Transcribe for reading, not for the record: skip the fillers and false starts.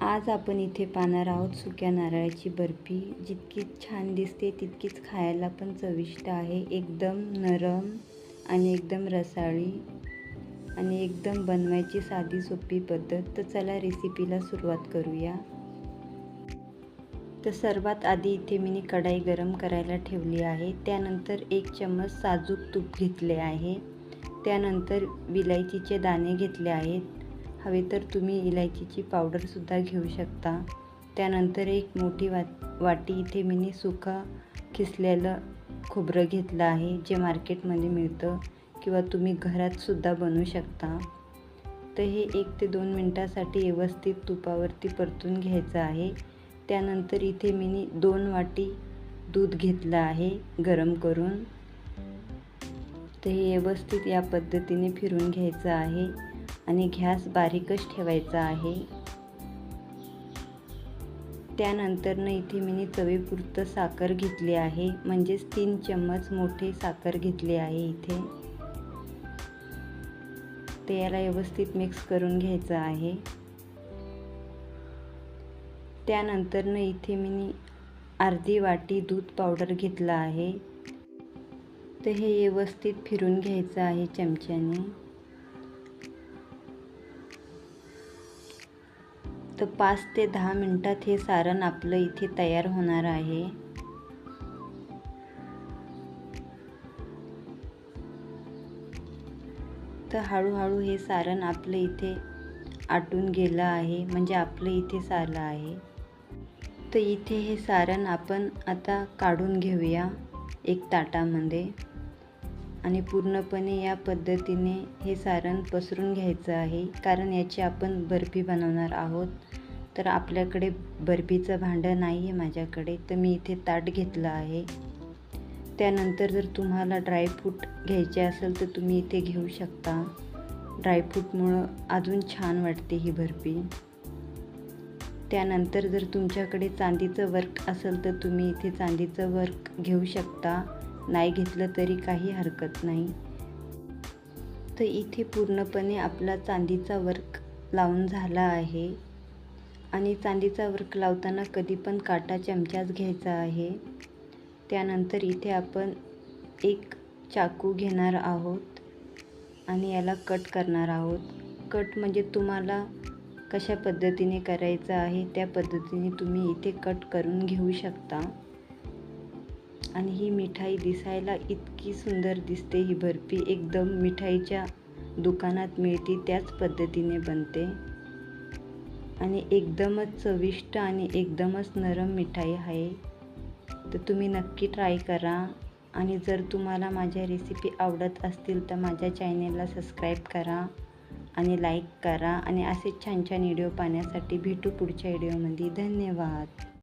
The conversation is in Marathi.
आज आपण इथे पाहणार आहोत सुक्या नारळाची बर्फी। जितकी छान दिसते तितकीच खायला पण चविष्ट आहे। एकदम नरम आणि एकदम रसाळी आणि एकदम बनवायची साधी सोपी पद्धत। तर चला रेसिपीला सुरुवात करूया। तर सर्वात आधी इथे मी कढाई गरम करायला ठेवली आहे। त्यानंतर 1 चम्मच साजूक तूप घेतले आहे। त्यानंतर विलायचीचे दाणे घेतले आहेत। हवे तर तुम्ही इलायचीची पावडर सुद्धा घेऊ शकता। त्यानंतर एक मोठी वाटी इथे मी सुका खिसलेलं खोबरं घेतलं आहे, जे मार्केटमध्ये मिळतं किंवा तुम्ही घरात सुद्धा बनवू शकता। तर हे 1 ते 2 मिनिटांसाठी व्यवस्थित तुपावरती परतून घ्यायचं आहे। त्यानंतर इथे मी 2 वाटी दूध घेतलं आहे गरम करून। तर हे व्यवस्थित या पद्धतीने फिरवून घ्यायचं आहे आणि गॅस बारीकच ठेवायचा आहे। त्यानंतर इथे मी चवीपुरतं साखर घेतली आहे, म्हणजेच 3 चम्मच मोठे साखर घेतली आहे इथे। ते याला व्यवस्थित मिक्स करून घ्यायचं आहे। त्यानंतर इथे मी अर्धी वाटी दूध पावडर घेतलं आहे। तर हे व्यवस्थित फिरून घ्यायचं आहे चमच्याने। तर 5 ते 10 मिनिटात हे सारण आपलं इथे तयार होणार आहे। तर हळूहळू हे सारण आपलं इथे आटून गेलं आहे, म्हणजे आपलं इथे सारलं आहे। तर इथे हे सारण आपण आता काढून घेऊया एक ताटामध्ये आणि पूर्णपणे या पद्धतीने हे सारण पसरून घ्यायचं आहे, कारण याची आपण बर्फी बनवणार आहोत। तर आपल्याकडे बर्फीचं भांडं नाही आहे माझ्याकडे, तर मी इथे ताट घेतलं आहे। त्यानंतर जर तुम्हाला ड्रायफ्रूट घ्यायचे असेल तर तुम्ही इथे घेऊ शकता। ड्रायफ्रूटमुळं अजून छान वाटते ही बर्फी। त्यानंतर जर तुमच्याकडे चांदीचं वर्क असेल तर तुम्ही इथे चांदीचं वर्क घेऊ शकता, नाही घेतलं तरी काही हरकत नाही। तर इथे पूर्णपणे आपला चांदीचा वर्क लावून झाला आहे आणि चांदीचा वर्क लावताना कधी पण काटा चमचाच घ्यायचा आहे। त्यानंतर इथे आपण एक चाकू घेणार आहोत आणि याला कट करणार आहोत। कट म्हणजे तुम्हाला कशा पद्धतीने करायचं आहे त्या पद्धतीने तुम्ही इथे कट करून घेऊ शकता। आणि ही मिठाई दिसायला इतकी सुंदर दिसते। ही बर्फी एकदम मिठाईच्या दुकानात मिळते त्याच पद्धतीने बनते आणि एकदमच चविष्ट आणि एकदमच नरम मिठाई आहे। तर तुम्ही नक्की ट्राय करा आणि जर तुम्हाला माझ्या रेसिपी आवडत असतील तर माझ्या चॅनेलला सबस्क्राईब करा आणि लाईक करा आणि असे छान छान व्हिडिओ पाहण्यासाठी भेटू पुढच्या व्हिडिओमध्ये। धन्यवाद।